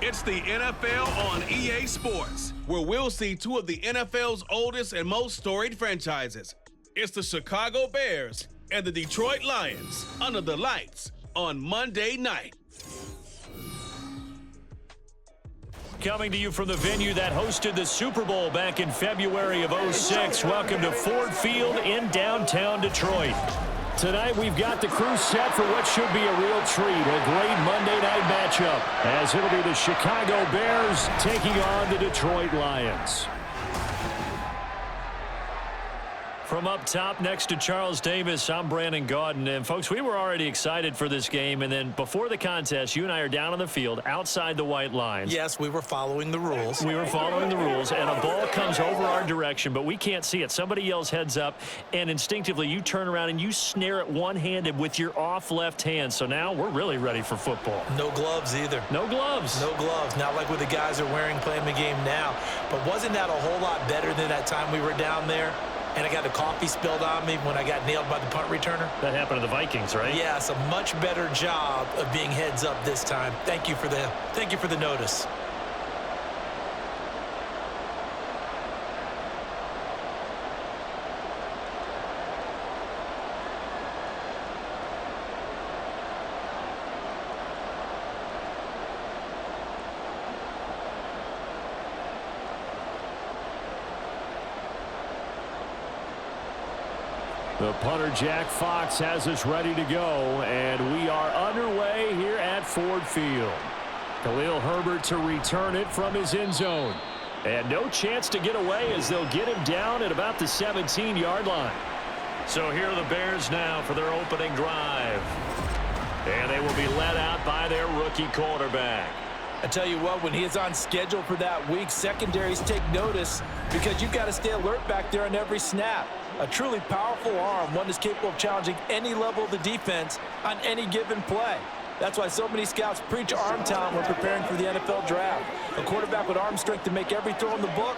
It's the NFL on EA Sports, where we'll see two of the NFL's oldest and most storied franchises. It's the Chicago Bears and the Detroit Lions under the lights on Monday night. Coming to you from the venue that hosted the Super Bowl back in February of '06. Welcome to Ford Field in downtown Detroit. Tonight we've got the crew set for what should be a real treat, a great Monday night matchup, as it'll be the Chicago Bears taking on the Detroit Lions. From up top next to Charles Davis, I'm Brandon Gaudin. And, folks, we were already excited for this game. And then before the contest, you and I are down on the field outside the white lines. Yes, we were following the rules. We were following the rules, and a ball comes over our direction, but we can't see it. Somebody yells heads up, and instinctively you turn around and you snare it one-handed with your off left hand. So now we're really ready for football. No gloves either. No gloves. No gloves. Not like what the guys are wearing playing the game now. But wasn't that a whole lot better than that time we were down there? And I got the coffee spilled on me when I got nailed by the punt returner. That happened to the Vikings, right? Yes, a much better job of being heads up this time. Thank you for the notice. The punter, Jack Fox, has us ready to go, and we are underway here at Ford Field. Khalil Herbert to return it from his end zone. And no chance to get away as they'll get him down at about the 17-yard line. So here are the Bears now for their opening drive. And they will be led out by their rookie quarterback. I tell you what, when he is on schedule for that week, secondaries take notice because you've got to stay alert back there on every snap. A truly powerful arm, one that's capable of challenging any level of the defense on any given play. That's why so many scouts preach arm talent when preparing for the NFL draft. A quarterback with arm strength to make every throw in the book,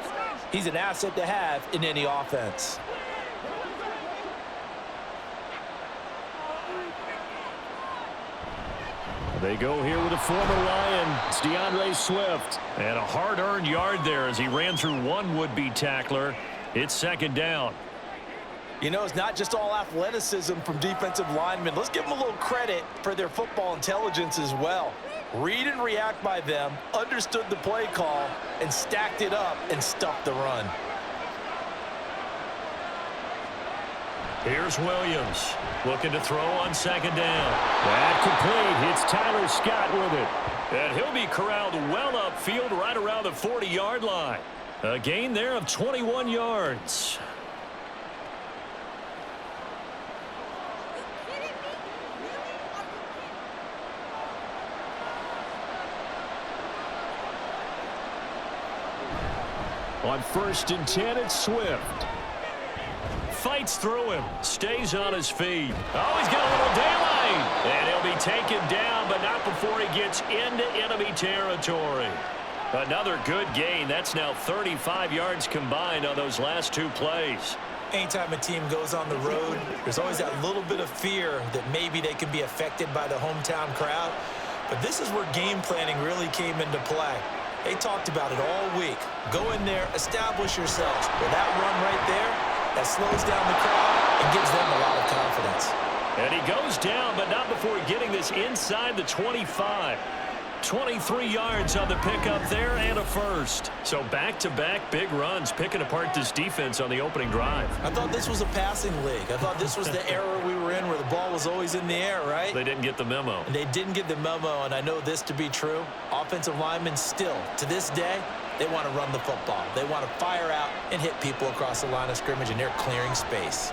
he's an asset to have in any offense. They go here with a former Lion. It's DeAndre Swift. And a hard-earned yard there as he ran through one would-be tackler. It's second down. You know, it's not just all athleticism from defensive linemen. Let's give them a little credit for their football intelligence as well. Read and react by them, understood the play call, and stacked it up and stuffed the run. Here's Williams looking to throw on second down. That complete. It's Tyler Scott with it. And he'll be corralled well upfield right around the 40-yard line. A gain there of 21 yards. On 1st and 10, it's Swift. Fights through him, stays on his feet. Oh, he's got a little daylight. And he'll be taken down, but not before he gets into enemy territory. Another good gain. That's now 35 yards combined on those last two plays. Anytime a team goes on the road, there's always that little bit of fear that maybe they could be affected by the hometown crowd. But this is where game planning really came into play. They talked about it all week. Go in there, establish yourselves. With that run right there, that slows down the crowd and gives them a lot of confidence. And he goes down, but not before getting this inside the 25. 23 yards on the pickup there and a first. So back-to-back big runs picking apart this defense on the opening drive. I thought this was a passing league. I thought this was the era we were in where the ball was always in the air, right? They didn't get the memo. And they didn't get the memo, and I know this to be true. Offensive linemen still, to this day, they want to run the football. They want to fire out and hit people across the line of scrimmage, and they're clearing space.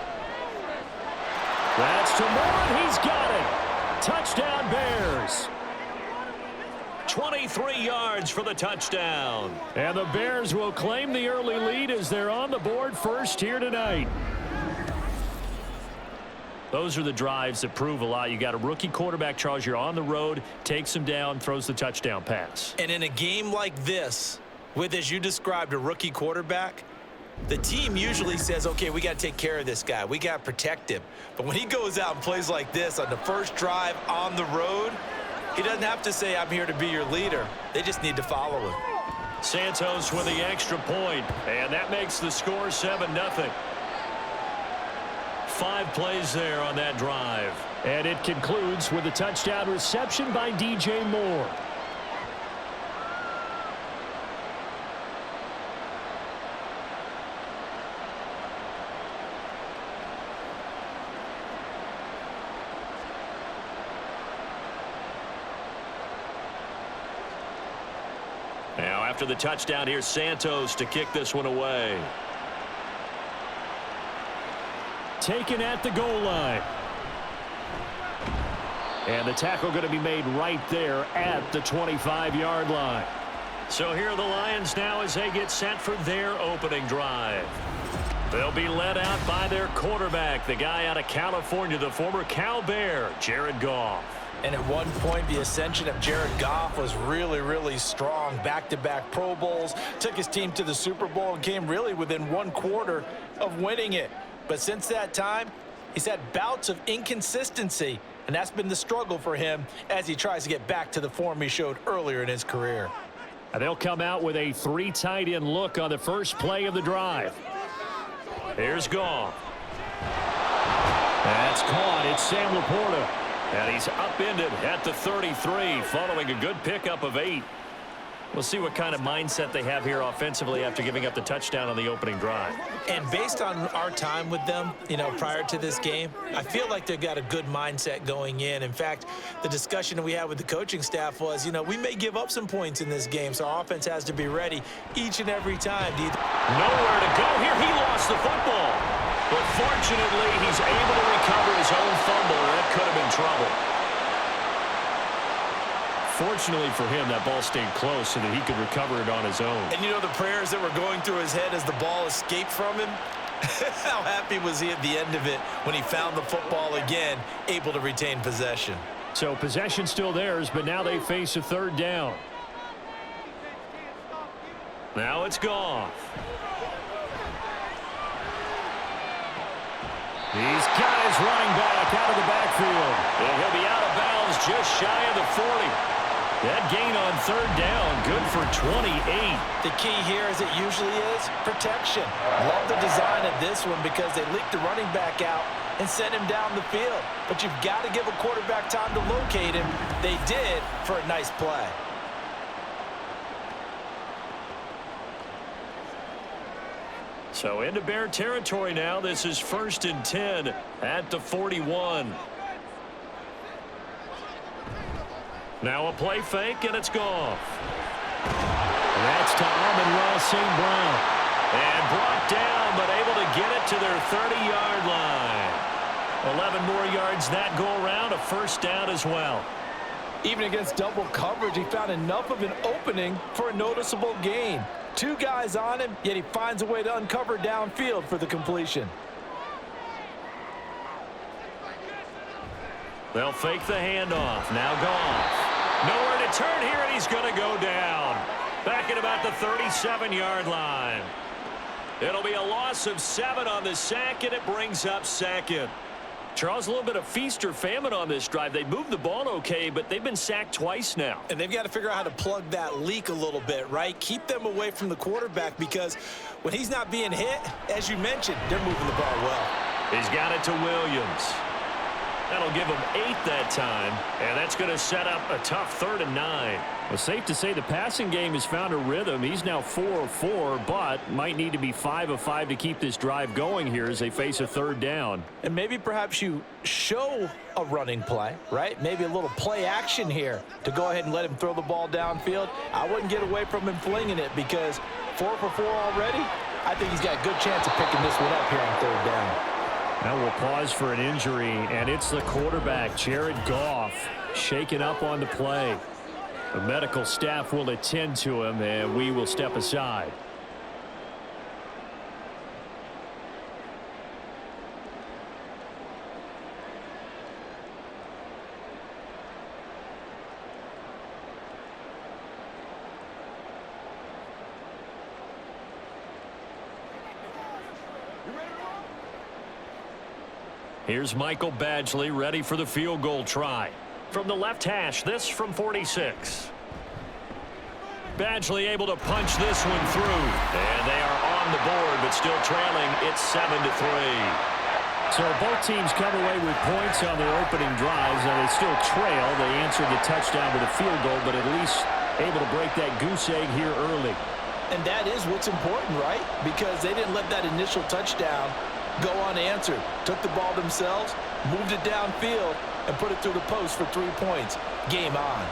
That's to Moore. He's got it. Touchdown, Bears. 23 yards for the touchdown. And the Bears will claim the early lead as they're on the board first here tonight. Those are the drives that prove a lot. You got a rookie quarterback, Charles. You're on the road, takes him down, throws the touchdown pass. And in a game like this, with, as you described, a rookie quarterback, the team usually says, okay, we got to take care of this guy. We got to protect him. But when he goes out and plays like this on the first drive on the road, He doesn't have to say, I'm here to be your leader. They just need to follow him. Santos with the extra point, and that makes the score 7-0. 5 plays there on that drive. And it concludes with a touchdown reception by DJ Moore. Now after the touchdown, here's Santos to kick this one away. Taken at the goal line. And the tackle going to be made right there at the 25-yard line. So here are the Lions now as they get set for their opening drive. They'll be led out by their quarterback, the guy out of California, the former Cal Bear, Jared Goff. And at one point, the ascension of Jared Goff was really, really strong. Back-to-back Pro Bowls, took his team to the Super Bowl and came really within 1 quarter of winning it. But since that time, he's had bouts of inconsistency, and that's been the struggle for him as he tries to get back to the form he showed earlier in his career. And they'll come out with a 3 tight end look on the first play of the drive. Here's Goff. That's caught. It's Sam Laporta. And he's upended at the 33 following a good pickup of 8. We'll see what kind of mindset they have here offensively after giving up the touchdown on the opening drive. And based on our time with them, prior to this game, I feel like they've got a good mindset going in. In fact, the discussion that we had with the coaching staff was, we may give up some points in this game, so our offense has to be ready each and every time. Nowhere to go here. He lost the football. But fortunately, he's able to recover his own fumble, or that could have been trouble. Fortunately for him, that ball stayed close so that he could recover it on his own. And the prayers that were going through his head as the ball escaped from him? How happy was he at the end of it when he found the football again, able to retain possession? So possession still theirs, but now they face a 3rd down. Now it's Goff. He's got his running back out of the backfield. And he'll be out of bounds just shy of the 40. That gain on 3rd down, good for 28. The key here, as it usually is, protection. Love the design of this one because they leaked the running back out and sent him down the field. But you've got to give a quarterback time to locate him. They did for a nice play. So into Bear territory now. This is 1st and 10 at the 41. Now a play fake, and it's Goff. That's to Amon-Ra St. Brown. And brought down, but able to get it to their 30-yard line. 11 more yards that go around, a 1st down as well. Even against double coverage, he found enough of an opening for a noticeable gain. 2 guys on him, yet he finds a way to uncover downfield for the completion. They'll fake the handoff. Now Goff. Nowhere to turn here, and he's going to go down. Back at about the 37-yard line. It'll be a loss of 7 on the sack, and it brings up 2nd. Charles, a little bit of feast or famine on this drive. They moved the ball okay, but they've been sacked twice now. And they've got to figure out how to plug that leak a little bit, right? Keep them away from the quarterback because when he's not being hit, as you mentioned, they're moving the ball well. He's got it to Williams. That'll give him 8 that time, and that's going to set up a tough 3rd and 9. Well, safe to say the passing game has found a rhythm. He's now 4 of 4, but might need to be 5 of 5 to keep this drive going here as they face a 3rd down. And maybe perhaps you show a running play, right? Maybe a little play action here to go ahead and let him throw the ball downfield. I wouldn't get away from him flinging it because 4 for 4 already, I think he's got a good chance of picking this one up here on 3rd down. Now we'll pause for an injury, and it's the quarterback, Jared Goff, shaken up on the play. The medical staff will attend to him, and we will step aside. Here's Michael Badgley ready for the field goal try. from the left hash. This from 46. Badgley able to punch this one through. And they are on the board, but still trailing. It's 7-3. So both teams come away with points on their opening drives, and they still trail. They answered the touchdown with a field goal, but at least able to break that goose egg here early. And that is what's important, right? Because they didn't let that initial touchdown go unanswered. Took the ball themselves, moved it downfield, and put it through the post for 3 points. Game on.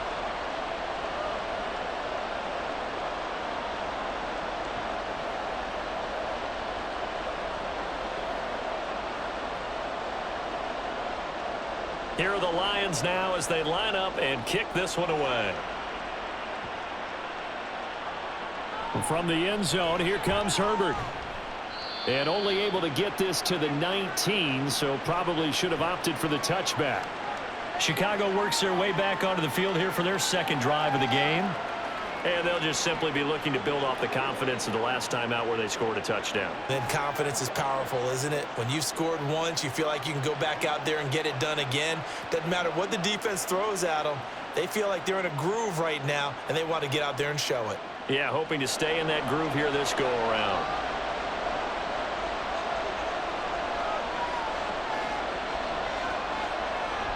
Here are the Lions now as they line up and kick this one away. From the end zone, here comes Herbert. And only able to get this to the 19, so probably should have opted for the touchback. Chicago works their way back onto the field here for their second drive of the game. And they'll just simply be looking to build off the confidence of the last time out where they scored a touchdown. Then confidence is powerful, isn't it? When you've scored once, you feel like you can go back out there and get it done again. Doesn't matter what the defense throws at them. They feel like they're in a groove right now, and they want to get out there and show it. Yeah, hoping to stay in that groove here this go-around.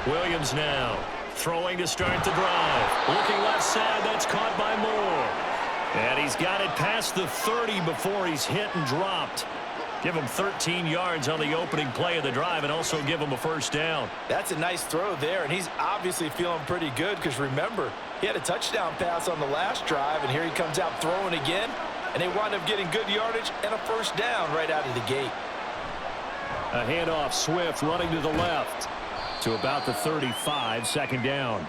Williams now. Throwing to start the drive. Looking left side, that's caught by Moore. And he's got it past the 30 before he's hit and dropped. Give him 13 yards on the opening play of the drive and also give him a first down. That's a nice throw there, and he's obviously feeling pretty good because, remember, he had a touchdown pass on the last drive, and here he comes out throwing again, and they wind up getting good yardage and a first down right out of the gate. A handoff, Swift running to the left. To about the 35, second down.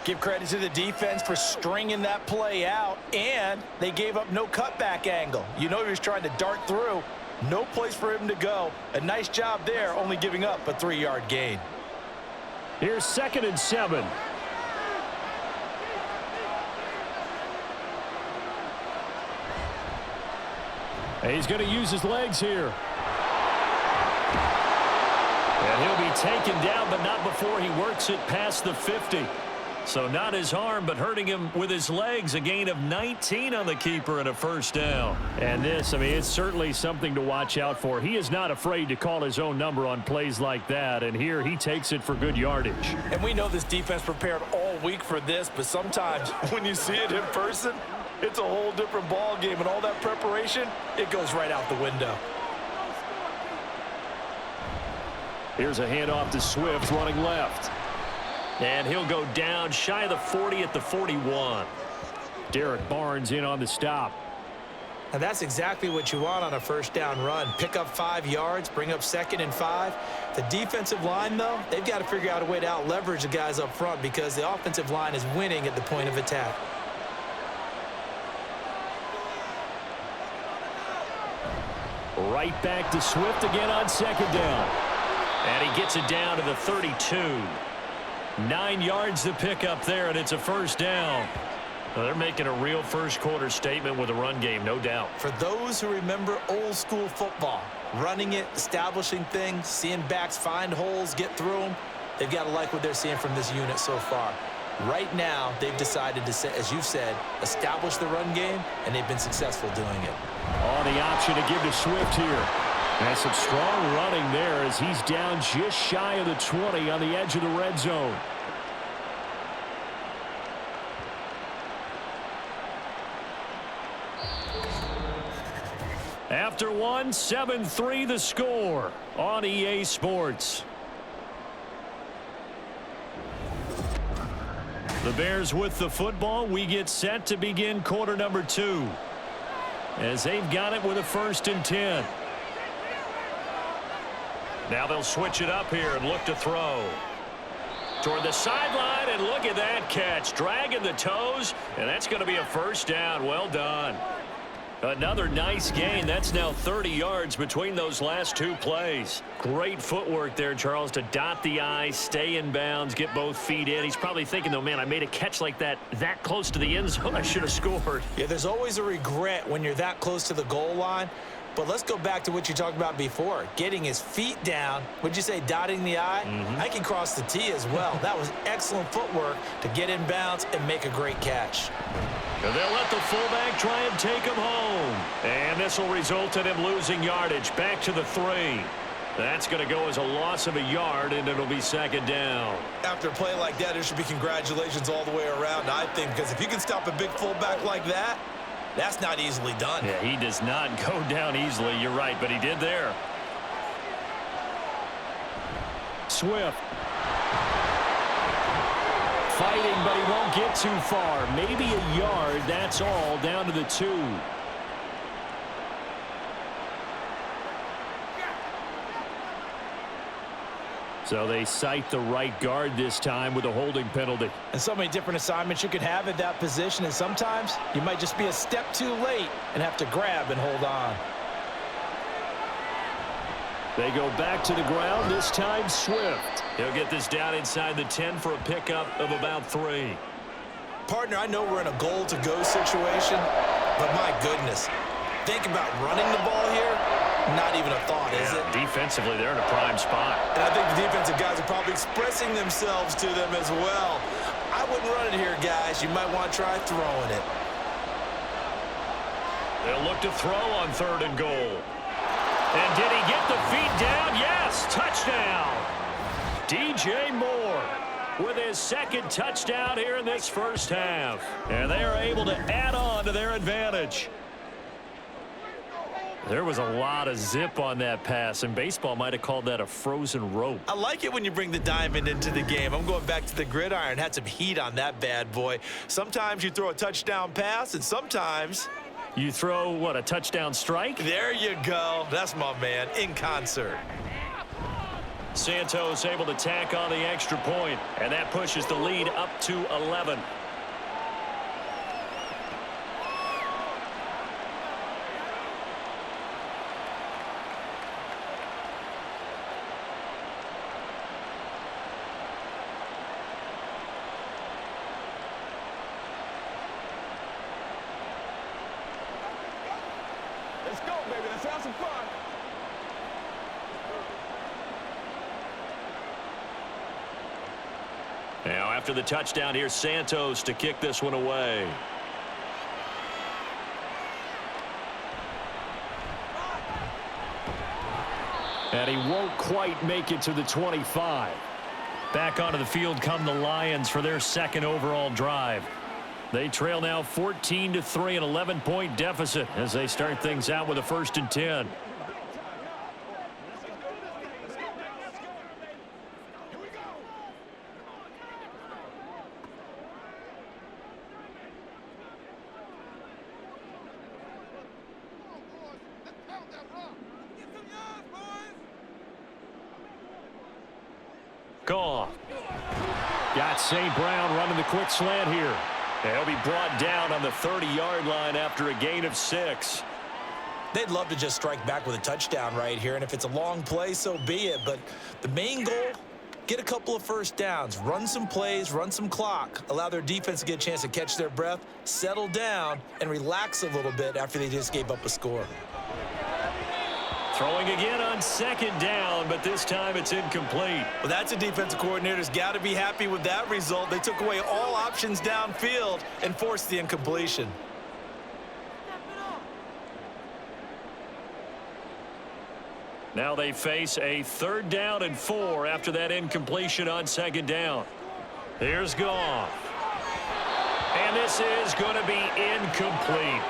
Give credit to the defense for stringing that play out, and they gave up no cutback angle. You know he was trying to dart through. No place for him to go. A nice job there, only giving up a 3-yard gain. Here's 2nd and 7. And he's going to use his legs here. And he'll be taken down, but not before he works it past the 50. So not his arm, but hurting him with his legs. A gain of 19 on the keeper and a first down. And this, I mean, it's certainly something to watch out for. He is not afraid to call his own number on plays like that. And here he takes it for good yardage. And we know this defense prepared all week for this, but sometimes when you see it in person, it's a whole different ball game. And all that preparation, it goes right out the window. Here's a handoff to Swift running left. And he'll go down shy of the 40 at the 41. Derek Barnes in on the stop. And that's exactly what you want on a first down run. Pick up 5 yards, bring up 2nd and 5. The defensive line, though, they've got to figure out a way to out-leverage the guys up front because the offensive line is winning at the point of attack. Right back to Swift again on second down. And he gets it down to the 32. 9 yards to pick up there, and it's a first down. Well, they're making a real first-quarter statement with a run game, no doubt. For those who remember old-school football, running it, establishing things, seeing backs find holes, get through them, they've got to like what they're seeing from this unit so far. Right now, they've decided to, as you said, establish the run game, and they've been successful doing it. On the option to give to Swift here. And some strong running there as he's down just shy of the 20 on the edge of the red zone. After one, 7-3 the score on EA Sports. The Bears with the football. We get set to begin quarter number 2. As they've got it with a 1st and 10. Now they'll switch it up here and look to throw. Toward the sideline, and look at that catch. Dragging the toes, and that's going to be a first down. Well done. Another nice gain. That's now 30 yards between those last 2 plays. Great footwork there, Charles, to dot the I, stay in bounds, get both feet in. He's probably thinking, though, man, I made a catch like that close to the end zone. I should have scored. Yeah, there's always a regret when you're that close to the goal line. But let's go back to what you talked about before, getting his feet down. Would you say dotting the I? I can cross the T as well. That was excellent footwork to get in bounds and make a great catch. And they'll let the fullback try and take him home. And this will result in him losing yardage back to the 3. That's going to go as a loss of a yard, and it'll be second down. After a play like that, there should be congratulations all the way around, I think, because if you can stop a big fullback like that, that's not easily done. Yeah, he does not go down easily. You're right, but he did there. Swift. Fighting, but he won't get too far. Maybe a yard, that's all, down to the 2. So they cite the right guard this time with a holding penalty. And so many different assignments you could have at that position, and sometimes you might just be a step too late and have to grab and hold on. They go back to the ground, this time Swift. He'll get this down inside the 10 for a pickup of about 3. Partner, I know we're in a goal-to-go situation, but my goodness, think about running the ball here. Not even a thought, is it? Defensively, they're in a prime spot. And I think the defensive guys are probably expressing themselves to them as well. I wouldn't run it here, guys. You might want to try throwing it. They'll look to throw on 3rd and goal. And did he get the feet down? Yes, touchdown. DJ Moore with his 2nd touchdown here in this first half. And they are able to add on to their advantage. There was a lot of zip on that pass, and baseball might have called that a frozen rope. I like it when you bring the diamond into the game. I'm going back to the gridiron. Had some heat on that bad boy. Sometimes you throw a touchdown pass, and sometimes you throw, what, a touchdown strike? There you go. That's my man, in concert. Santos able to tack on the extra point, and that pushes the lead up to 11. Let's go, baby. Let's have some fun. Now, after the touchdown, here's Santos to kick this one away. And he won't quite make it to the 25. Back onto the field come the Lions for their 2nd overall drive. They trail now 14-3, an 11-point deficit as they start things out with a 1st and 10. Goff. Got St. Brown running the quick slant here. He'll be brought down on the 30-yard line after a gain of 6. They'd love to just strike back with a touchdown right here, and if it's a long play, so be it. But the main goal, get a couple of first downs, run some plays, run some clock, allow their defense to get a chance to catch their breath, settle down, and relax a little bit after they just gave up a score. Throwing again on 2nd down, but this time it's incomplete. Well, that's a defensive coordinator's got to be happy with that result. They took away all options downfield and forced the incompletion. Now they face a 3rd down and 4 after that incompletion on 2nd down. Here's Goff. And this is going to be incomplete.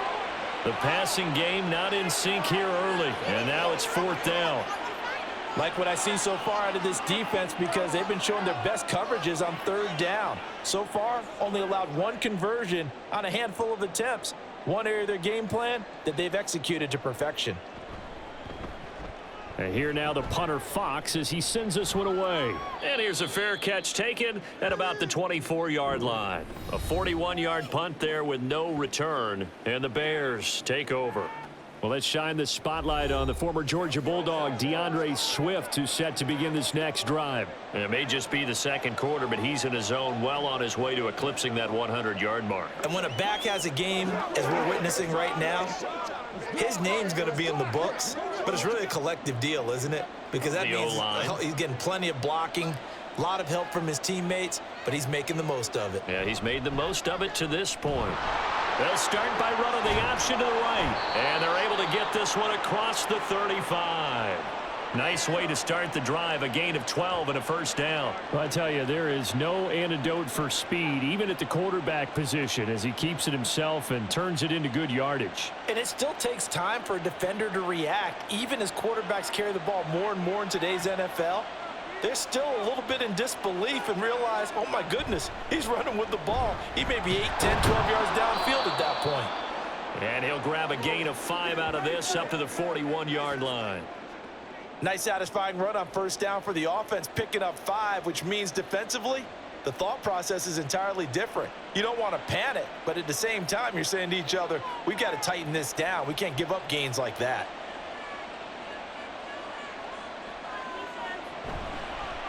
The passing game not in sync here early, and now it's 4th down. Like what I see so far out of this defense because they've been showing their best coverages on 3rd down. So far, only allowed 1 conversion on a handful of attempts. One area of their game plan that they've executed to perfection. And here now the punter Fox as he sends this one away. And here's a fair catch taken at about the 24-yard line. A 41-yard punt there with no return. And the Bears take over. Well, let's shine the spotlight on the former Georgia Bulldog, DeAndre Swift, who's set to begin this next drive. And it may just be the 2nd quarter, but he's in his zone, well on his way to eclipsing that 100-yard mark. And when a back has a game, as we're witnessing right now, His name's going to be in the books, but it's really a collective deal, isn't it? Because that means he's getting plenty of blocking, a lot of help from his teammates, but he's making the most of it. Yeah, he's made the most of it to this point. They'll start by running the option to the right, and they're able to get this one across the 35. Nice way to start the drive, a gain of 12 and a first down. Well, I tell you, there is no antidote for speed, even at the quarterback position, as he keeps it himself and turns it into good yardage. And it still takes time for a defender to react, even as quarterbacks carry the ball more and more in today's NFL. They're still a little bit in disbelief and realize, oh my goodness, he's running with the ball. He may be 8, 10, 12 yards downfield at that point. And he'll grab a gain of 5 out of this up to the 41-yard line. Nice satisfying run on first down for the offense, picking up 5, which means defensively, the thought process is entirely different. You don't want to panic, but at the same time, you're saying to each other, we've got to tighten this down. We can't give up gains like that.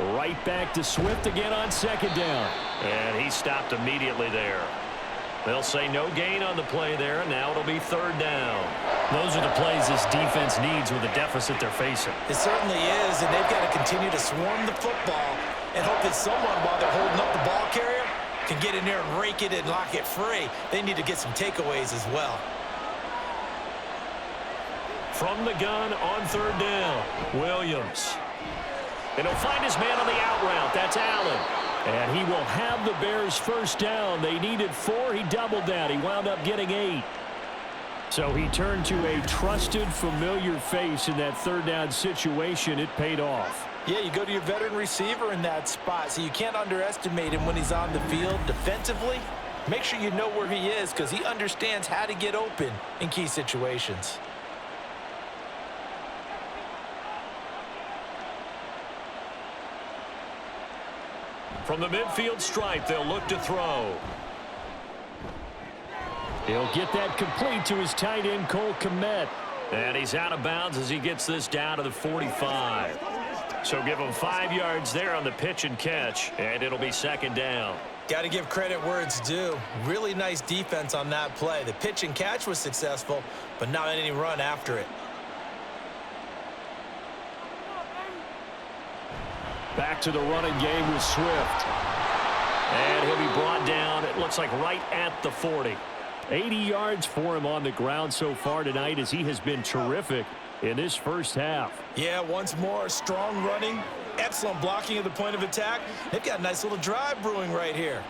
Right back to Swift again on second down. And he stopped immediately there. They'll say no gain on the play there, and now it'll be third down. Those are the plays this defense needs with the deficit they're facing. It certainly is, and they've got to continue to swarm the football and hope that someone, while they're holding up the ball carrier, can get in there and rake it and lock it free. They need to get some takeaways as well. From the gun on third down, Williams. And he'll find his man on the out route. That's Allen. And he will have the Bears first down. They needed 4. He doubled that. He wound up getting 8. So he turned to a trusted, familiar face in that third down situation. It paid off. Yeah, you go to your veteran receiver in that spot, so you can't underestimate him when he's on the field defensively. Make sure you know where he is because he understands how to get open in key situations. From the midfield stripe, they'll look to throw. He'll get that complete to his tight end, Cole Kmet. And he's out of bounds as he gets this down to the 45. So give him 5 yards there on the pitch and catch, and it'll be second down. Got to give credit where it's due. Really nice defense on that play. The pitch and catch was successful, but not any run after it. Back to the running game with Swift. And he'll be brought down, it looks like right at the 40. 80 yards for him on the ground so far tonight as he has been terrific in this first half. Yeah, once more, strong running, excellent blocking at the point of attack. They've got a nice little drive brewing right here.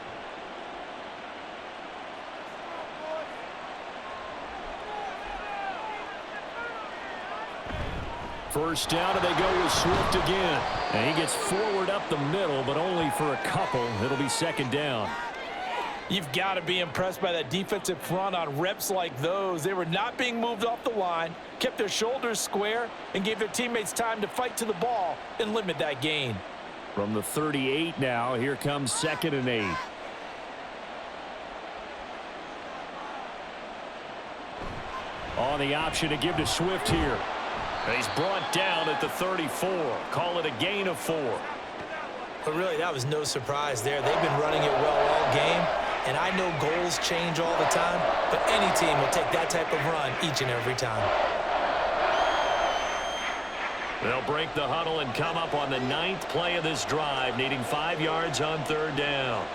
First down, and they go with Swift again. And he gets forward up the middle, but only for a couple. It'll be second down. You've got to be impressed by that defensive front on reps like those. They were not being moved off the line, kept their shoulders square, and gave their teammates time to fight to the ball and limit that gain. From the 38 now, here comes 2nd and 8. On the option to give to Swift here. And he's brought down at the 34. Call it a gain of 4. But really, that was no surprise there. They've been running it well all game. And I know goals change all the time, but any team will take that type of run each and every time. They'll break the huddle and come up on the 9th play of this drive, needing 5 yards on third down.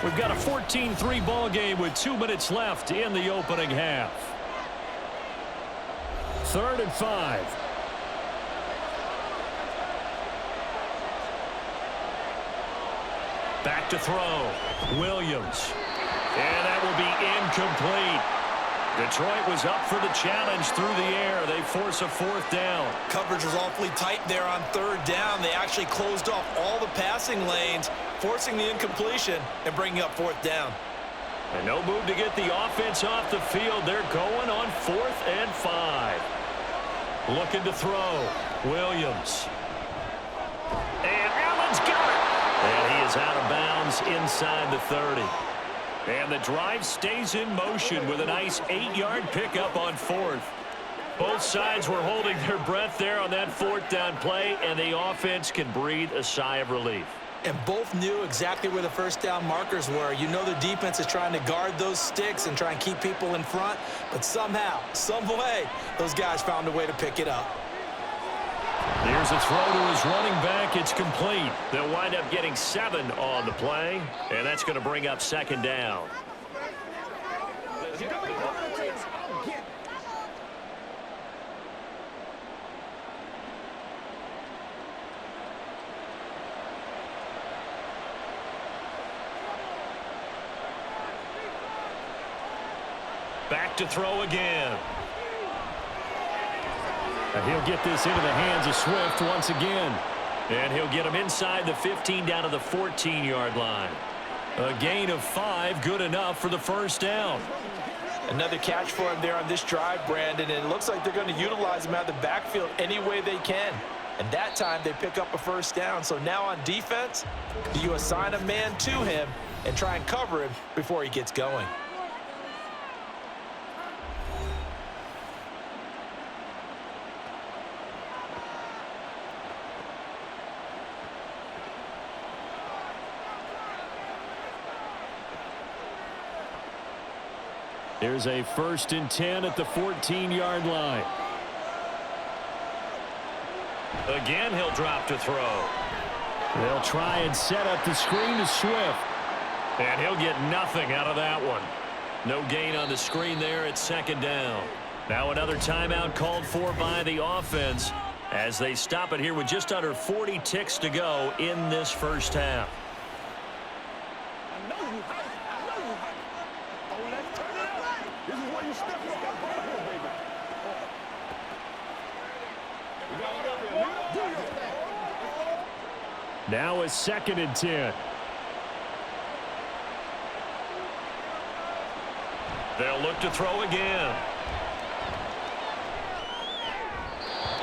We've got a 14-3 ball game with 2 minutes left in the opening half. 3rd and 5. Back to throw. Williams. And that will be incomplete. Detroit was up for the challenge through the air. They force a 4th down. Coverage was awfully tight there on third down. They actually closed off all the passing lanes, forcing the incompletion and bringing up 4th down. And no move to get the offense off the field. They're going on 4th and 5. Looking to throw. Williams. And Allen's got it. And he is out of bounds inside the 30. And the drive stays in motion with a nice 8-yard pickup on 4th. Both sides were holding their breath there on that 4th down play, and the offense can breathe a sigh of relief. And both knew exactly where the first down markers were. You know the defense is trying to guard those sticks and try and keep people in front, but somehow, some way, those guys found a way to pick it up. Here's a throw to his running back. It's complete. They'll wind up getting 7 on the play, and that's going to bring up second down. Back to throw again. And he'll get this into the hands of Swift once again. And he'll get him inside the 15 down to the 14-yard line. A gain of 5, good enough for the first down. Another catch for him there on this drive, Brandon, and it looks like they're going to utilize him out of the backfield any way they can. And that time they pick up a first down. So now on defense, do you assign a man to him and try and cover him before he gets going? There's a 1st and 10 at the 14-yard line. Again, he'll drop to throw. They'll try and set up the screen to Swift. And he'll get nothing out of that one. No gain on the screen there at second down. Now another timeout called for by the offense as they stop it here with just under 40 ticks to go in this first half. Now a 2nd and 10. They'll look to throw again.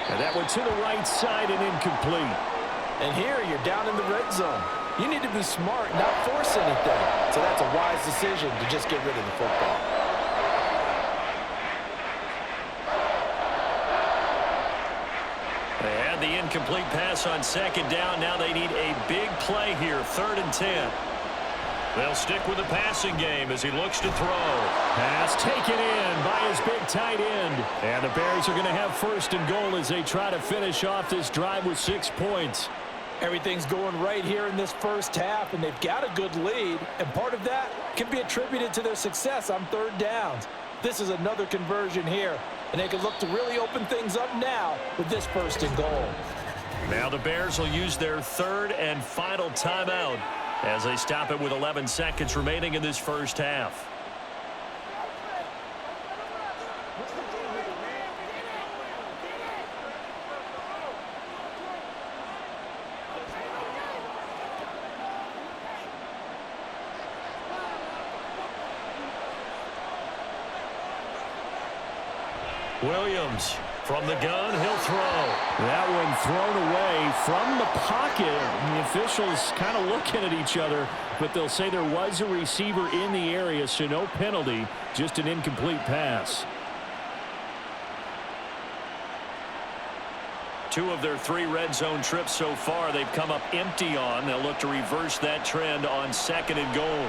And that one to the right side and incomplete. And here you're down in the red zone. You need to be smart, not force anything. So that's a wise decision to just get rid of the football. They had the incomplete pass on second down. Now they need a big play here, 3rd and 10. They'll stick with the passing game as he looks to throw. Pass taken in by his big tight end. And the Bears are going to have 1st and goal as they try to finish off this drive with 6 points. Everything's going right here in this first half, and they've got a good lead, and part of that can be attributed to their success on 3rd downs. This is another conversion here, and they can look to really open things up now with this 1st and goal. Now the Bears will use their 3rd and final timeout as they stop it with 11 seconds remaining in this first half. Williams from the gun, he'll throw. That one thrown away from the pocket. The officials kind of looking at each other, but they'll say there was a receiver in the area, so no penalty, just an incomplete pass. 2 of their 3 red zone trips so far they've come up empty on. They'll look to reverse that trend on 2nd and goal.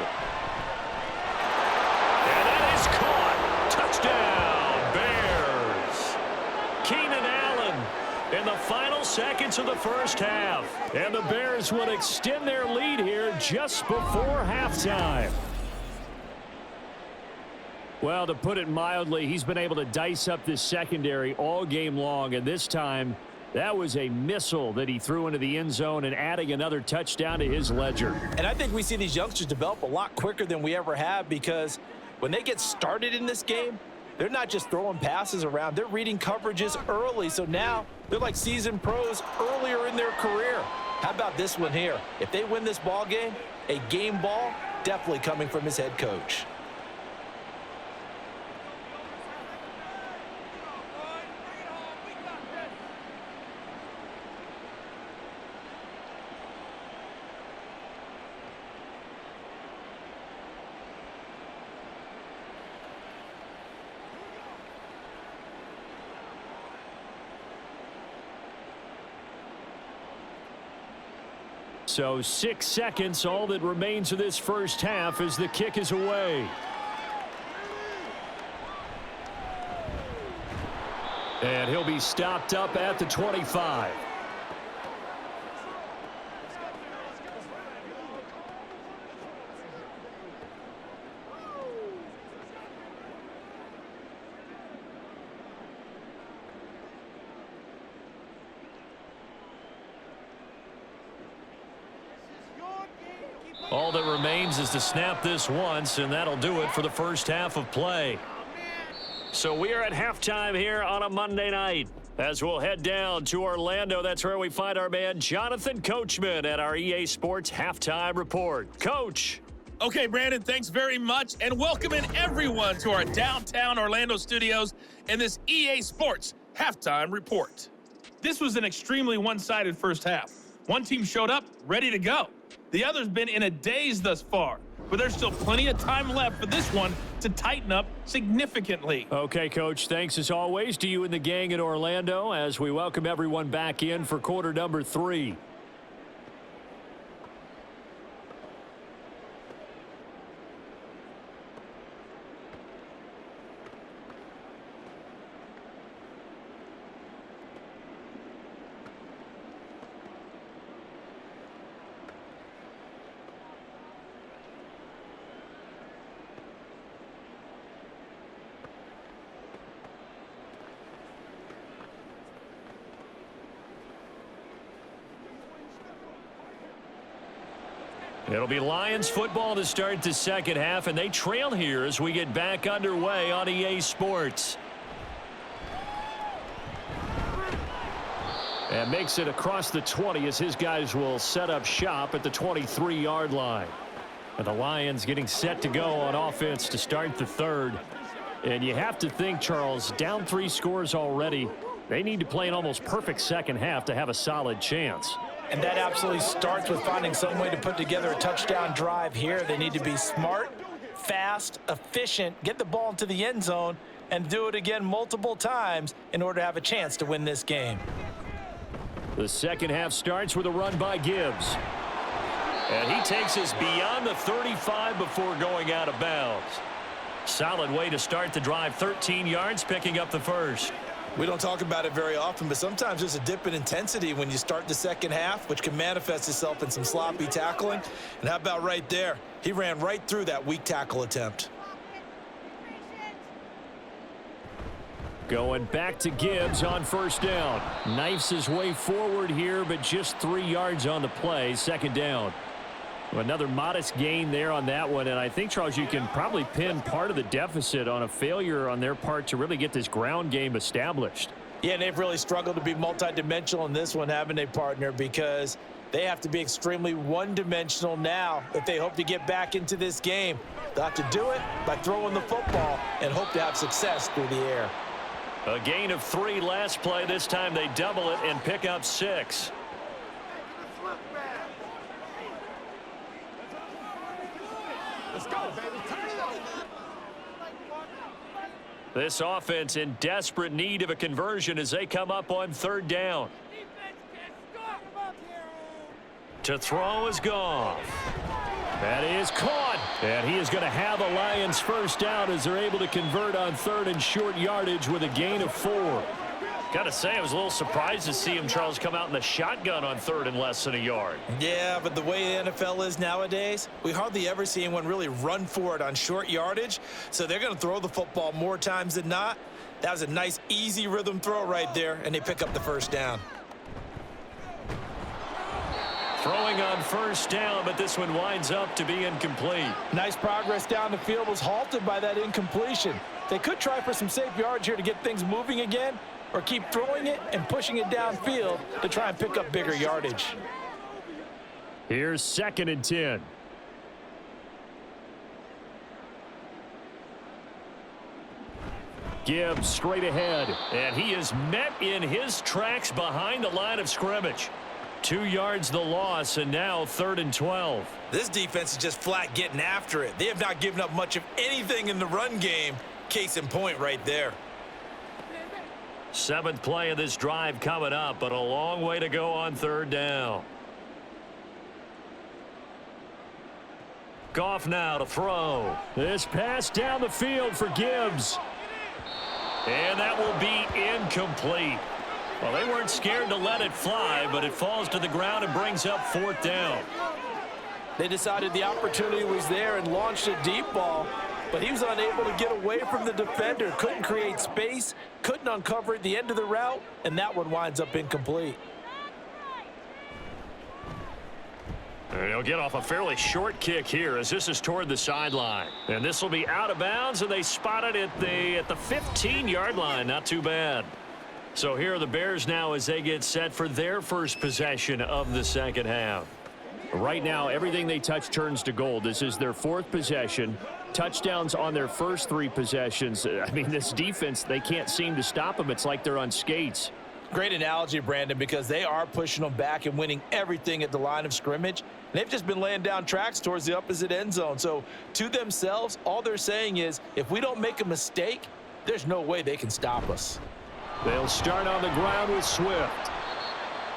And that is caught. Touchdown. In the final seconds of the first half. And the Bears will extend their lead here just before halftime. Well, to put it mildly, he's been able to dice up this secondary all game long, and this time that was a missile that he threw into the end zone and adding another touchdown to his ledger. And I think we see these youngsters develop a lot quicker than we ever have, because when they get started in this game, they're not just throwing passes around. They're reading coverages early. So now they're like seasoned pros earlier in their career. How about this one here? If they win this ball game, a game ball definitely coming from his head coach. So 6 seconds, all that remains of this first half as the kick is away. And he'll be stopped up at the 25. All that remains is to snap this once, and that'll do it for the first half of play. So we are at halftime here on a Monday night. As we'll head down to Orlando, that's where we find our man Jonathan Coachman at our EA Sports Halftime Report. Coach. Okay, Brandon, thanks very much, and welcoming everyone to our downtown Orlando studios in this EA Sports Halftime Report. This was an extremely one-sided first half. One team showed up, ready to go. The other's been in a daze thus far, but there's still plenty of time left for this one to tighten up significantly. Okay, Coach, thanks as always to you and the gang in Orlando as we welcome everyone back in for quarter number 3. It'll be Lions football to start the second half, and they trail here as we get back underway on EA Sports. And makes it across the 20 as his guys will set up shop at the 23-yard line. And the Lions getting set to go on offense to start the third. And you have to think, Charles, down 3 scores already. They need to play an almost perfect second half to have a solid chance. And that absolutely starts with finding some way to put together a touchdown drive here. They need to be smart, fast, efficient, get the ball into the end zone, and do it again multiple times in order to have a chance to win this game. The second half starts with a run by Gibbs. And he takes us beyond the 35 before going out of bounds. Solid way to start the drive, 13 yards, picking up the first. We don't talk about it very often, but sometimes there's a dip in intensity when you start the second half, which can manifest itself in some sloppy tackling. And how about right there? He ran right through that weak tackle attempt. Going back to Gibbs on first down. Knifes his way forward here, but just 3 yards on the play. Second down. Another modest gain there on that one, and I think, Charles, you can probably pin part of the deficit on a failure on their part to really get this ground game established. Yeah, and they've really struggled to be multidimensional in this one, haven't they, partner? Because they have to be extremely one-dimensional now if they hope to get back into this game. They'll have to do it by throwing the football and hope to have success through the air. A gain of 3 last play. This time they double it and pick up 6. Let's go, baby. Turn it over. This offense in desperate need of a conversion as they come up on third down. To throw is Goff. That is caught. And he is going to have a Lions first down as they're able to convert on third and short yardage with a gain of 4. Got to say, I was a little surprised to see him, Charles, come out in the shotgun on third and less than a yard. Yeah, but the way the NFL is nowadays, we hardly ever see anyone really run for it on short yardage. So they're going to throw the football more times than not. That was a nice, easy rhythm throw right there, and they pick up the first down. Throwing on first down, but this one winds up to be incomplete. Nice progress down the field, was halted by that incompletion. They could try for some safe yards here to get things moving again, or keep throwing it and pushing it downfield to try and pick up bigger yardage. Here's 2nd and 10. Gibbs straight ahead, and he is met in his tracks behind the line of scrimmage. 2 yards the loss, and now 3rd and 12. This defense is just flat getting after it. They have not given up much of anything in the run game. Case in point right there. 7th play of this drive coming up, but a long way to go on third down. Goff now to throw. This pass down the field for Gibbs. And that will be incomplete. Well, they weren't scared to let it fly, but it falls to the ground and brings up 4th down. They decided the opportunity was there and launched a deep ball, but he was unable to get away from the defender. Couldn't create space, couldn't uncover at the end of the route, and that one winds up incomplete. They'll get off a fairly short kick here as this is toward the sideline. And this will be out of bounds, and they spot it at the 15-yard line. Not too bad. So here are the Bears now as they get set for their first possession of the second half. Right now, everything they touch turns to gold. This is their 4th possession. Touchdowns on their first 3 possessions. I mean, this defense, they can't seem to stop them. It's like they're on skates. Great analogy, Brandon, because they are pushing them back and winning everything at the line of scrimmage. They've just been laying down tracks towards the opposite end zone. So to themselves, all they're saying is, if we don't make a mistake, there's no way they can stop us. They'll start on the ground with Swift.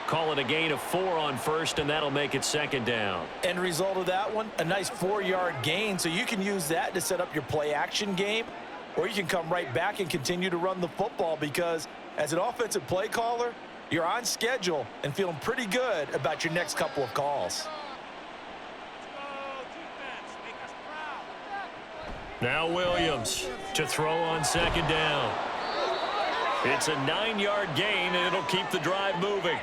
Call it a gain of 4 on first, and that'll make it 2nd down. End result of that one, a nice 4-yard gain. So you can use that to set up your play-action game, or you can come right back and continue to run the football because as an offensive play caller, you're on schedule and feeling pretty good about your next couple of calls. Now Williams to throw on 2nd down. It's a 9-yard gain, and it'll keep the drive moving.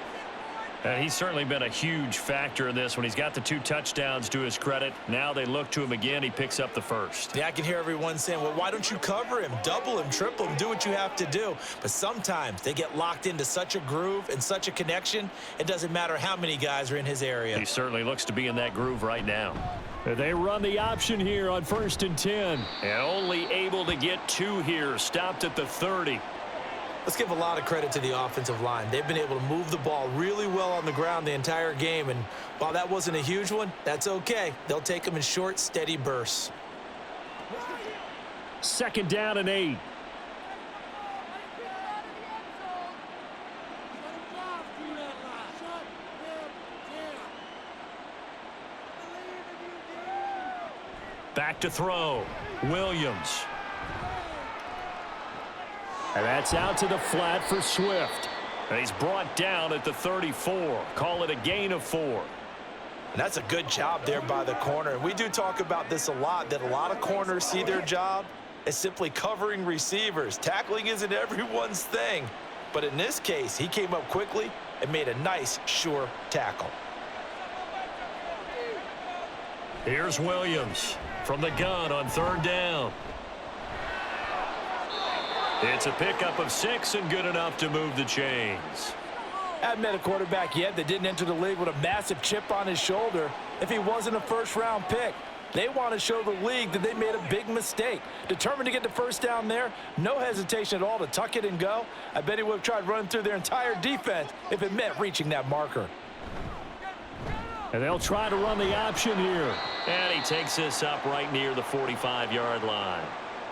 And he's certainly been a huge factor in this when he's got the 2 touchdowns to his credit. Now they look to him again. He picks up the first. Yeah, I can hear everyone saying, well, why don't you cover him, double him, triple him, do what you have to do. But sometimes they get locked into such a groove and such a connection, it doesn't matter how many guys are in his area. He certainly looks to be in that groove right now. They run the option here on 1st and 10. And only able to get 2 here. Stopped at the 30. Let's give a lot of credit to the offensive line. They've been able to move the ball really well on the ground the entire game. And while that wasn't a huge one, that's okay. They'll take them in short, steady bursts. 2nd down and 8. Back to throw. Williams. And that's out to the flat for Swift. And he's brought down at the 34. Call it a gain of 4. And that's a good job there by the corner. And we do talk about this a lot, that a lot of corners see their job as simply covering receivers. Tackling isn't everyone's thing. But in this case, he came up quickly and made a nice, sure tackle. Here's Williams from the gun on 3rd down. It's a pickup of 6 and good enough to move the chains. Haven't met a quarterback yet that didn't enter the league with a massive chip on his shoulder if he wasn't a first-round pick. They want to show the league that they made a big mistake. Determined to get the first down there, no hesitation at all to tuck it and go. I bet he would have tried running through their entire defense if it meant reaching that marker. And they'll try to run the option here. And he takes this up right near the 45-yard line.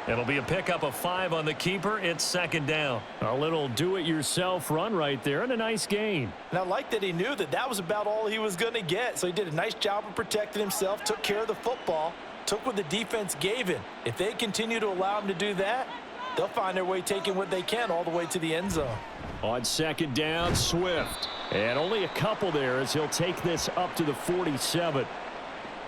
It'll be a pickup of 5 on the keeper. It's 2nd down. A little do-it-yourself run right there and a nice gain. And I like that he knew that that was about all he was going to get. So he did a nice job of protecting himself, took care of the football, took what the defense gave him. If they continue to allow him to do that, they'll find their way taking what they can all the way to the end zone. On 2nd down, Swift. And only a couple there as he'll take this up to the 47.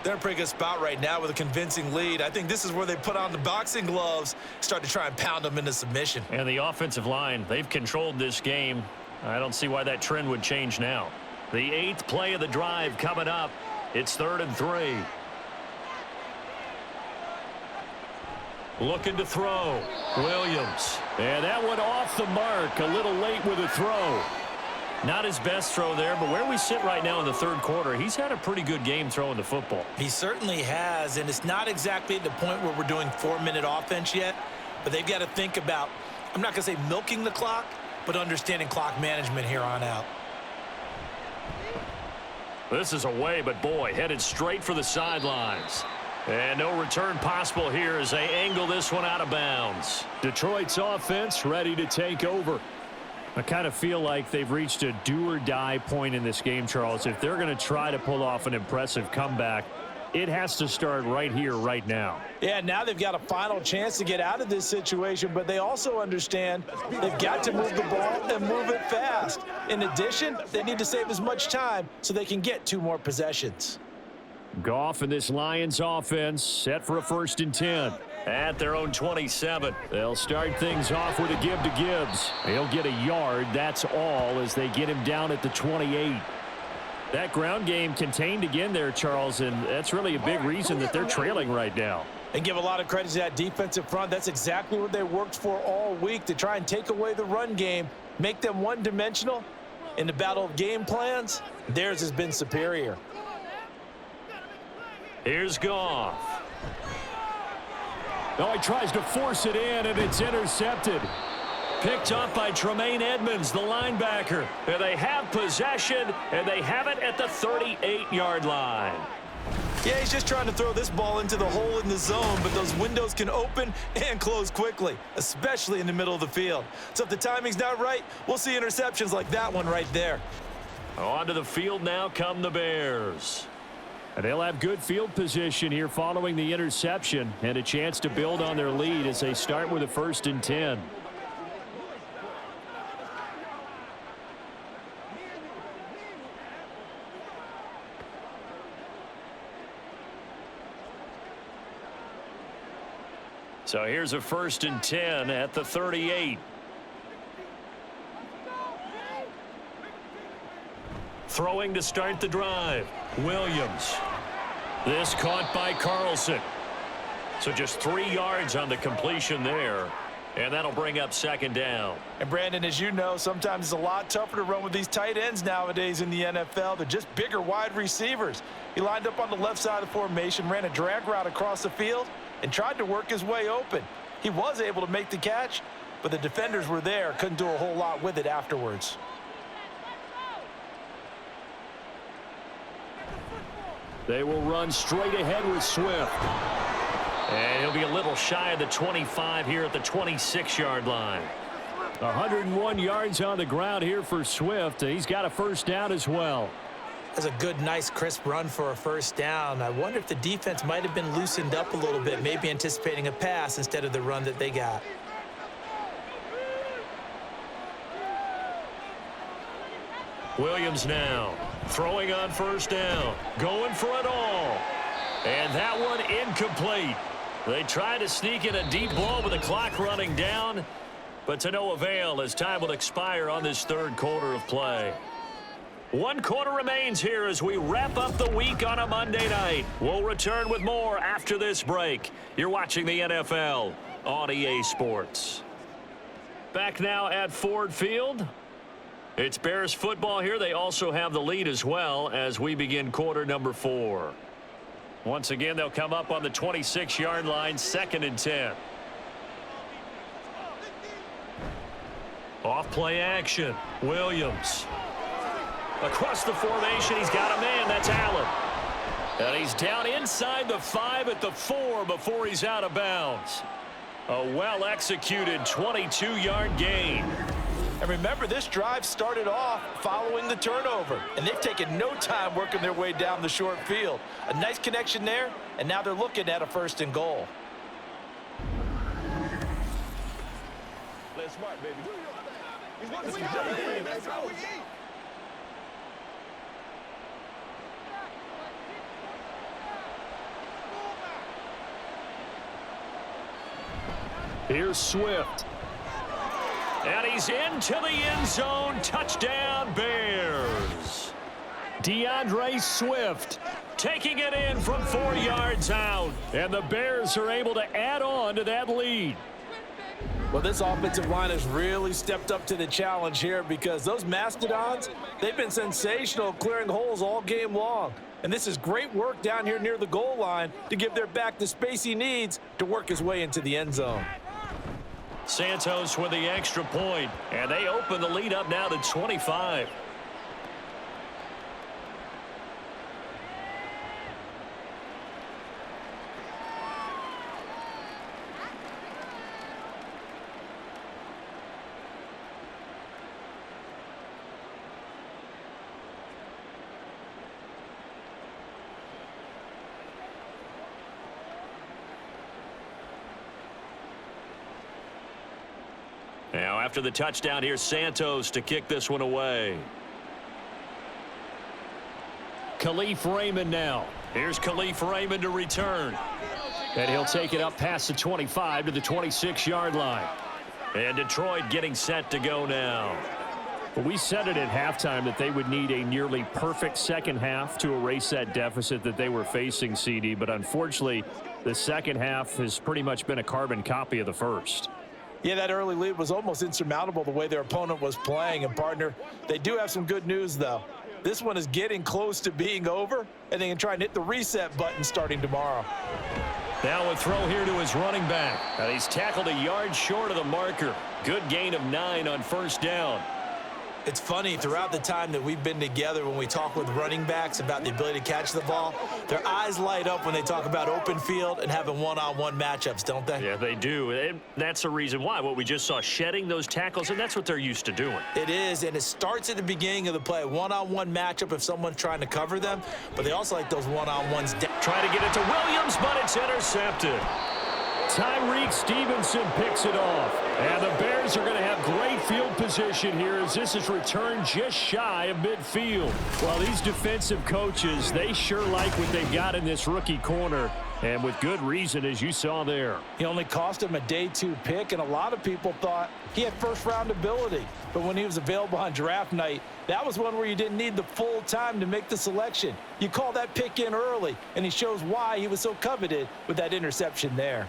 They're in a pretty good spot right now with a convincing lead. I think this is where they put on the boxing gloves, start to try and pound them into submission. And the offensive line, they've controlled this game. I don't see why that trend would change now. The 8th play of the drive coming up. It's 3rd and 3. Looking to throw. Williams. And that one off the mark. A little late with a throw. Not his best throw there, but where we sit right now in the 3rd quarter, he's had a pretty good game throwing the football. He certainly has, and it's not exactly at the point where we're doing 4-minute offense yet, but they've got to think about, I'm not going to say milking the clock, but understanding clock management here on out. This is away, but boy, headed straight for the sidelines. And no return possible here as they angle this one out of bounds. Detroit's offense ready to take over. I kind of feel like they've reached a do-or-die point in this game, Charles. If they're going to try to pull off an impressive comeback, It has to start right here, right now. Yeah, now they've got a final chance to get out of this situation, but they also understand they've got to move the ball and move it fast. In addition, they need to save as much time so they can get 2 more possessions. Goff and this Lions offense set for a 1st and 10. At their own 27. They'll start things off with a give to Gibbs. He'll get a yard, that's all, as they get him down at the 28. That ground game contained again there, Charles, and that's really a big reason that they're trailing right now. And give a lot of credit to that defensive front. That's exactly what they worked for all week, to try and take away the run game, make them one-dimensional. In the battle of game plans, theirs has been superior. Here's Goff. Oh, he tries to force it in, and it's intercepted. Picked up by Tremaine Edmonds, the linebacker. And they have possession, and they have it at the 38-yard line. Yeah, he's just trying to throw this ball into the hole in the zone, but those windows can open and close quickly, especially in the middle of the field. So if the timing's not right, we'll see interceptions like that one right there. Onto the field now come the Bears. And they'll have good field position here following the interception and a chance to build on their lead as they start with a 1st and 10. So here's a 1st and 10 at the 38. Throwing to start the drive. Williams. This caught by Carlson. So just 3 yards on the completion there. And that'll bring up 2nd down. And Brandon, as you know, sometimes it's a lot tougher to run with these tight ends nowadays in the NFL. They're just bigger wide receivers. He lined up on the left side of the formation, ran a drag route across the field, and tried to work his way open. He was able to make the catch, but the defenders were there, couldn't do a whole lot with it afterwards. They will run straight ahead with Swift. And he'll be a little shy of the 25 here at the 26-yard line. 101 yards on the ground here for Swift. He's got a 1st down as well. That's a good, nice, crisp run for a 1st down. I wonder if the defense might have been loosened up a little bit, maybe anticipating a pass instead of the run that they got. Williams now throwing on 1st down, going for it all. And that one incomplete. They try to sneak in a deep ball with the clock running down, but to no avail as time will expire on this 3rd quarter of play. 1 quarter remains here as we wrap up the week on a Monday night. We'll return with more after this break. You're watching the NFL on EA Sports. Back now at Ford Field. It's Bears football here. They also have the lead as well as we begin quarter number 4. Once again, they'll come up on the 26-yard line, 2nd and 10. Off play action. Williams. Across the formation, he's got a man. That's Allen. And he's down inside the 5 at the 4 before he's out of bounds. A well-executed 22-yard gain. And remember, this drive started off following the turnover, and they've taken no time working their way down the short field. A nice connection there, and now they're looking at a 1st and goal. Play smart, baby. That's how we eat. Here's Swift. And he's into the end zone. Touchdown, Bears. DeAndre Swift taking it in from 4 yards out. And the Bears are able to add on to that lead. Well, this offensive line has really stepped up to the challenge here because those Mastodons, they've been sensational clearing holes all game long. And this is great work down here near the goal line to give their back the space he needs to work his way into the end zone. Santos with the extra point, and they open the lead up now to 25. Now, after the touchdown, here's Santos to kick this one away. Khalif Raymond now. Here's Khalif Raymond to return. And he'll take it up past the 25 to the 26-yard line. And Detroit getting set to go now. We said it at halftime that they would need a nearly perfect second half to erase that deficit that they were facing, CD. But unfortunately, the second half has pretty much been a carbon copy of the first. Yeah, that early lead was almost insurmountable the way their opponent was playing. And, partner, they do have some good news, though. This one is getting close to being over, and they can try and hit the reset button starting tomorrow. Now a throw here to his running back. And he's tackled a yard short of the marker. Good gain of 9 on first down. It's funny, throughout the time that we've been together, when we talk with running backs about the ability to catch the ball, their eyes light up when they talk about open field and having one-on-one matchups, don't they? Yeah, they do. And that's the reason why. What we just saw, shedding those tackles, and that's what they're used to doing. It is, and it starts at the beginning of the play. One-on-one matchup if someone's trying to cover them, but they also like those one-on-ones. Try to get it to Williams, but it's intercepted. Tyreek Stevenson picks it off. And the Bears are going to have great field position here as this is returned just shy of midfield. Well, these defensive coaches, they sure like what they've got in this rookie corner. And with good reason, as you saw there. He only cost him a day 2 pick, and a lot of people thought he had first-round ability. But when he was available on draft night, that was one where you didn't need the full time to make the selection. You call that pick in early, and he shows why he was so coveted with that interception there.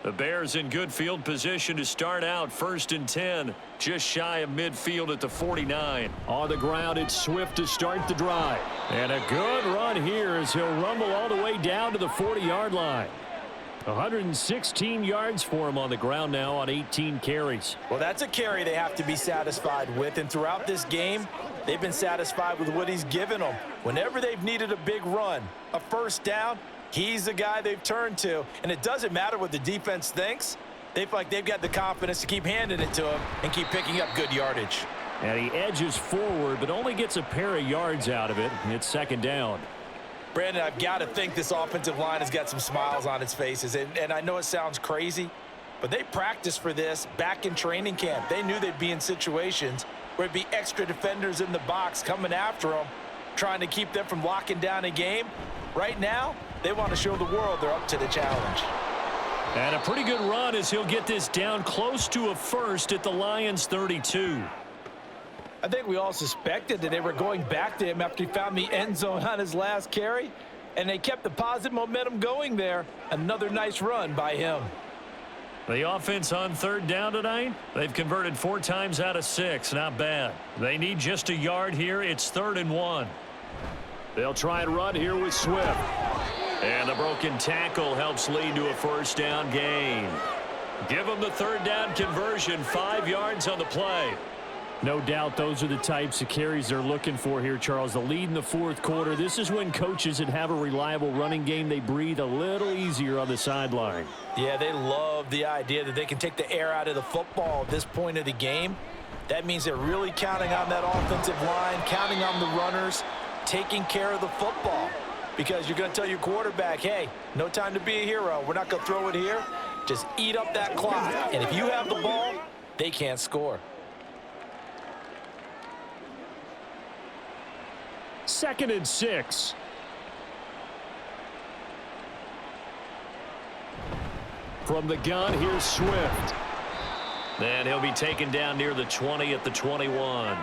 The Bears in good field position to start out 1st and 10, just shy of midfield at the 49. On the ground, it's Swift to start the drive. And a good run here as he'll rumble all the way down to the 40-yard line. 116 yards for him on the ground now on 18 carries. Well, that's a carry they have to be satisfied with, and throughout this game, they've been satisfied with what he's given them. Whenever they've needed a big run, a first down, he's the guy they've turned to, and it doesn't matter what the defense thinks. They feel like they've got the confidence to keep handing it to him and keep picking up good yardage. And he edges forward, but only gets a pair of yards out of it. It's 2nd down. Brandon, I've got to think this offensive line has got some smiles on its faces, and I know it sounds crazy, but they practiced for this back in training camp. They knew they'd be in situations where it'd be extra defenders in the box coming after them, trying to keep them from locking down a game. Right now, they want to show the world they're up to the challenge. And a pretty good run as he'll get this down close to a first at the Lions' 32. I think we all suspected that they were going back to him after he found the end zone on his last carry, and they kept the positive momentum going there. Another nice run by him. The offense on 3rd down tonight, they've converted 4 times out of 6. Not bad. They need just a yard here. It's 3rd and 1. They'll try and run here with Swift. And the broken tackle helps lead to a first down gain. Give them the 3rd down conversion, 5 yards on the play. No doubt those are the types of carries they're looking for here, Charles. The lead in the 4th quarter. This is when coaches that have a reliable running game, they breathe a little easier on the sideline. Yeah, they love the idea that they can take the air out of the football at this point of the game. That means they're really counting on that offensive line, counting on the runners, taking care of the football. Because you're going to tell your quarterback, hey, no time to be a hero. We're not going to throw it here. Just eat up that clock. And if you have the ball, they can't score. 2nd and 6. From the gun, here's Swift. And he'll be taken down near the 20 at the 21.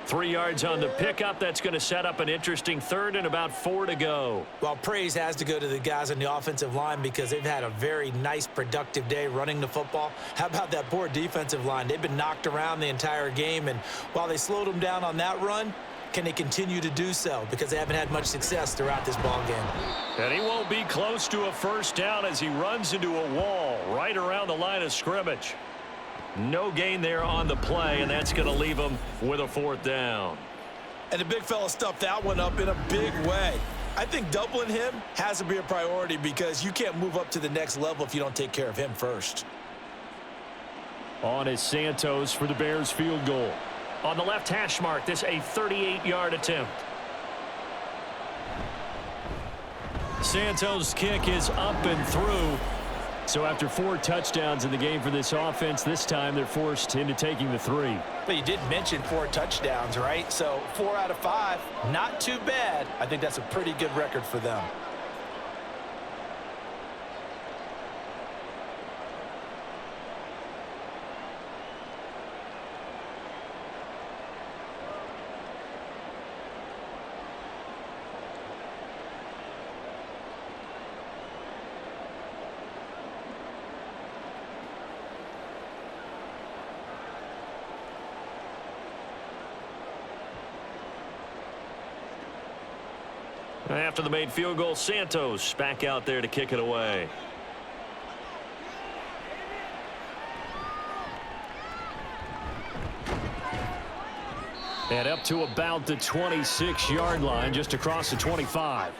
3 yards on the pickup. That's going to set up an interesting 3rd and about 4 to go. Well, praise has to go to the guys on the offensive line because they've had a very nice, productive day running the football. How about that poor defensive line? They've been knocked around the entire game, and while they slowed them down on that run, can they continue to do so? Because they haven't had much success throughout this ball game. And he won't be close to a first down as he runs into a wall right around the line of scrimmage. No gain there on the play, and that's going to leave him with a 4th down. And the big fella stuffed that one up in a big way. I think doubling him has to be a priority because you can't move up to the next level if you don't take care of him first. on is Santos for the Bears field goal. On the left hash mark, this a 38-yard attempt. Santos' kick is up and through. So after 4 touchdowns in the game for this offense, this time they're forced into taking the 3. But you did mention 4 touchdowns, right? So 4 out of 5, not too bad. I think that's a pretty good record for them. After the made field goal, Santos back out there to kick it away. And up to about the 26-yard line, just across the 25.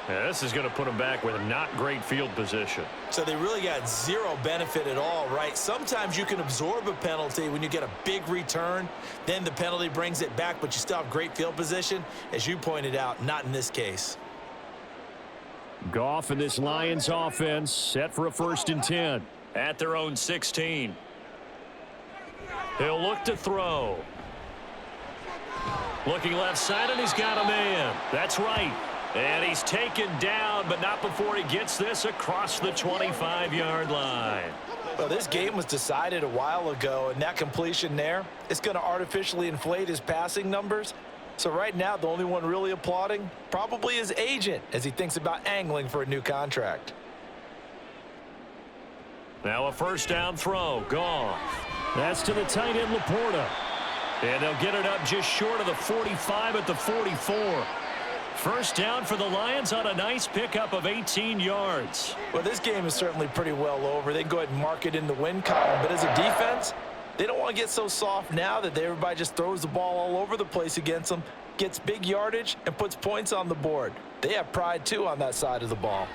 Yeah, this is going to put them back with not great field position. So they really got zero benefit at all, right? Sometimes you can absorb a penalty when you get a big return. Then the penalty brings it back, but you still have great field position. As you pointed out, not in this case. Goff and this Lions offense set for a 1st and 10 at their own 16. He'll look to throw. Looking left side, and he's got a man. That's right. And he's taken down, but not before he gets this across the 25-yard line. Well, this game was decided a while ago, and that completion there is going to artificially inflate his passing numbers. So right now, the only one really applauding probably his agent as he thinks about angling for a new contract. Now a 1st down throw. Goff. That's to the tight end, Laporta. And they'll get it up just short of the 45 at the 44. 1st down for the Lions on a nice pickup of 18 yards. Well, this game is certainly pretty well over. They can go ahead and mark it in the win column. But as a defense, they don't want to get so soft now that everybody just throws the ball all over the place against them, gets big yardage, and puts points on the board. They have pride, too, on that side of the ball.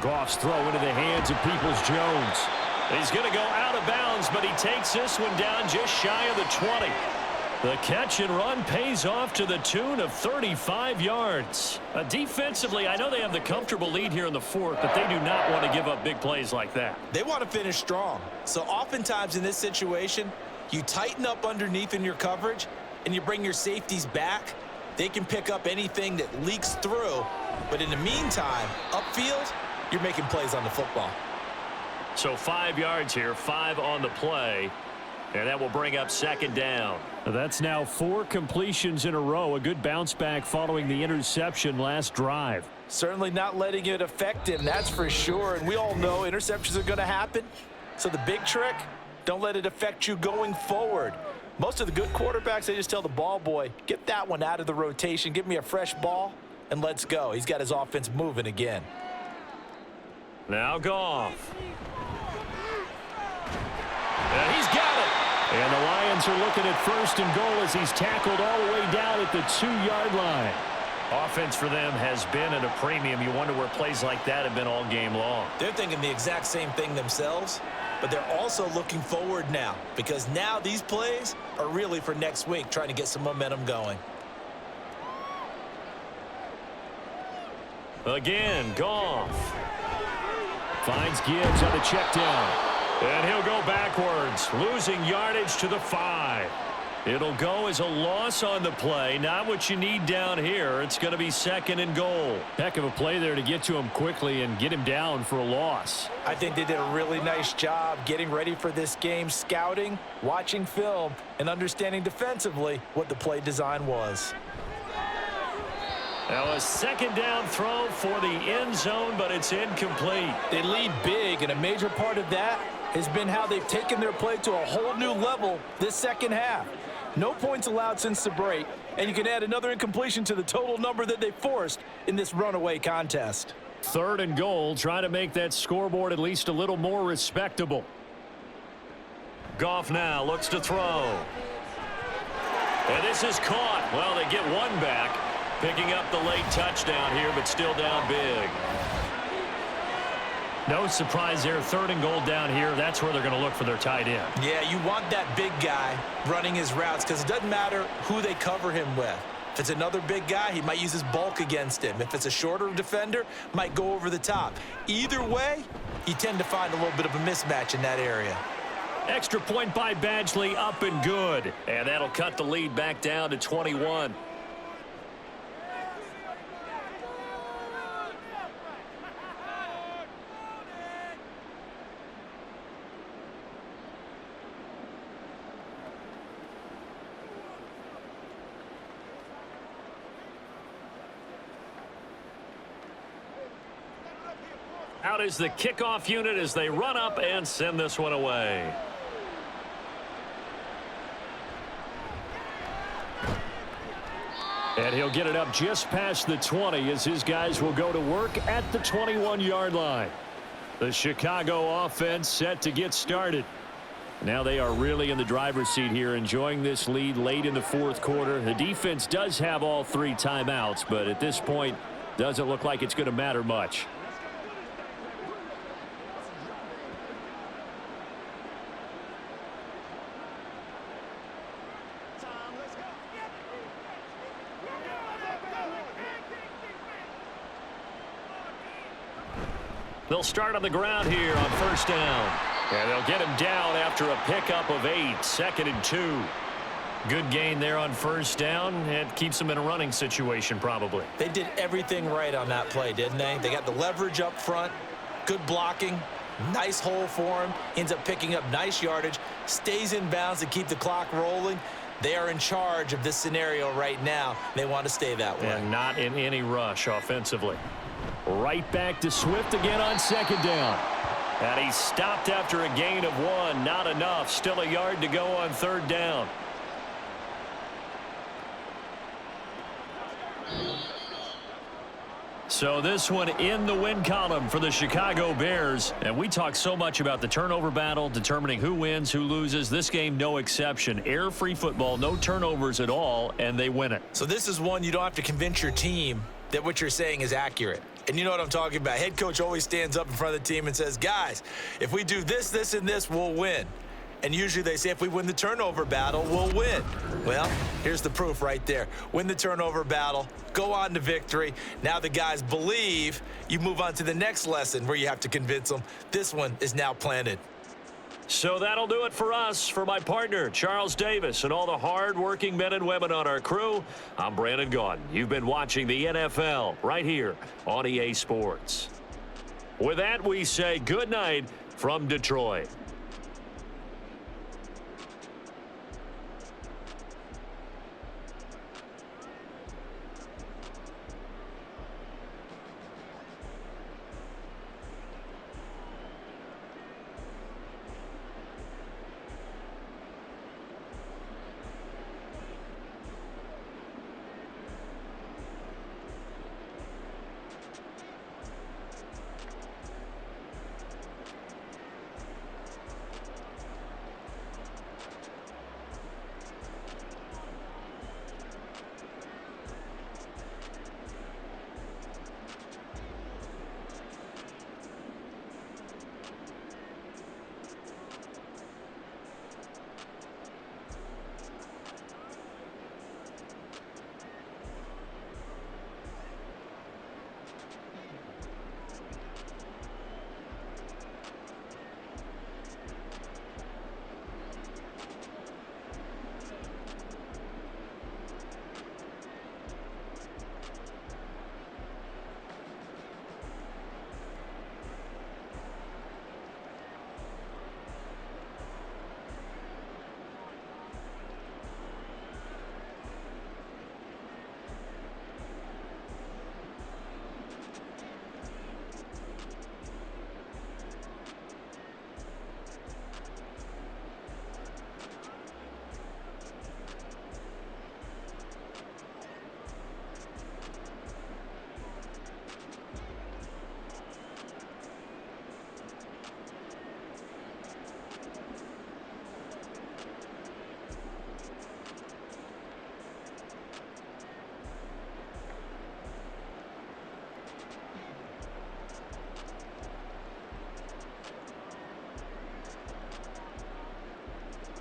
Goff's throw into the hands of Peoples-Jones. He's going to go out of bounds, but he takes this one down just shy of the 20. The catch and run pays off to the tune of 35 yards. Defensively, I know they have the comfortable lead here in the 4th, but they do not want to give up big plays like that. They want to finish strong. So oftentimes in this situation, you tighten up underneath in your coverage, and you bring your safeties back. They can pick up anything that leaks through. But in the meantime, upfield, you're making plays on the football. So 5 yards here, 5 on the play. And that will bring up 2nd down. That's now 4 completions in a row. A good bounce back following the interception last drive. Certainly not letting it affect him, that's for sure. And we all know interceptions are going to happen. So the big trick, don't let it affect you going forward. Most of the good quarterbacks, they just tell the ball boy, get that one out of the rotation, give me a fresh ball, and let's go. He's got his offense moving again. Now Goff. And he's got it. And the Lions are looking at 1st and goal as he's tackled all the way down at the 2-yard line. Offense for them has been at a premium. You wonder where plays like that have been all game long. They're thinking the exact same thing themselves, but they're also looking forward now because now these plays are really for next week, trying to get some momentum going. Again, Goff. Finds Gibbs on the check down. And he'll go backwards, losing yardage to the 5. It'll go as a loss on the play. Not what you need down here. It's going to be 2nd and goal. Heck of a play there to get to him quickly and get him down for a loss. I think they did a really nice job getting ready for this game, scouting, watching film, and understanding defensively what the play design was. Now a 2nd down throw for the end zone, but it's incomplete. They lead big, and a major part of that has been how they've taken their play to a whole new level this 2nd half. No points allowed since the break, and you can add another incompletion to the total number that they forced in this runaway contest. 3rd and goal, trying to make that scoreboard at least a little more respectable. Goff now looks to throw. And this is caught. Well, they get one back. Picking up the late touchdown here, but still down big. No surprise there. 3rd and goal down here. That's where they're going to look for their tight end. Yeah, you want that big guy running his routes because it doesn't matter who they cover him with. If it's another big guy, he might use his bulk against him. If it's a shorter defender, might go over the top. Either way, you tend to find a little bit of a mismatch in that area. Extra point by Badgley, up and good. And that'll cut the lead back down to 21. Out is the kickoff unit as they run up and send this one away. And he'll get it up just past the 20 as his guys will go to work at the 21-yard line. The Chicago offense set to get started. Now they are really in the driver's seat here, enjoying this lead late in the 4th quarter. The defense does have all 3 timeouts, but at this point, doesn't look like it's going to matter much. They'll start on the ground here on 1st down. And they'll get him down after a pickup of 8, 2nd and 2. Good gain there on 1st down. It keeps them in a running situation probably. They did everything right on that play, didn't they? They got the leverage up front, good blocking, nice hole for him, ends up picking up nice yardage, stays in bounds to keep the clock rolling. They are in charge of this scenario right now. They want to stay that way. And not in any rush offensively. Right back to Swift again on 2nd down. And he stopped after a gain of 1. Not enough. Still a yard to go on 3rd down. So this one in the win column for the Chicago Bears. And we talk so much about the turnover battle, determining who wins, who loses. This game, no exception. Error-free football, no turnovers at all, and they win it. So this is one you don't have to convince your team that what you're saying is accurate. And you know what I'm talking about. Head coach always stands up in front of the team and says, guys, if we do this, this, and this, we'll win. And usually they say if we win the turnover battle, we'll win. Well, here's the proof right there. Win the turnover battle, go on to victory. Now the guys believe. You move on to the next lesson where you have to convince them. This one is now planted. So that'll do it for us. For my partner, Charles Davis, and all the hard-working men and women on our crew, I'm Brandon Gaudin. You've been watching the NFL right here on EA Sports. With that, we say good night from Detroit.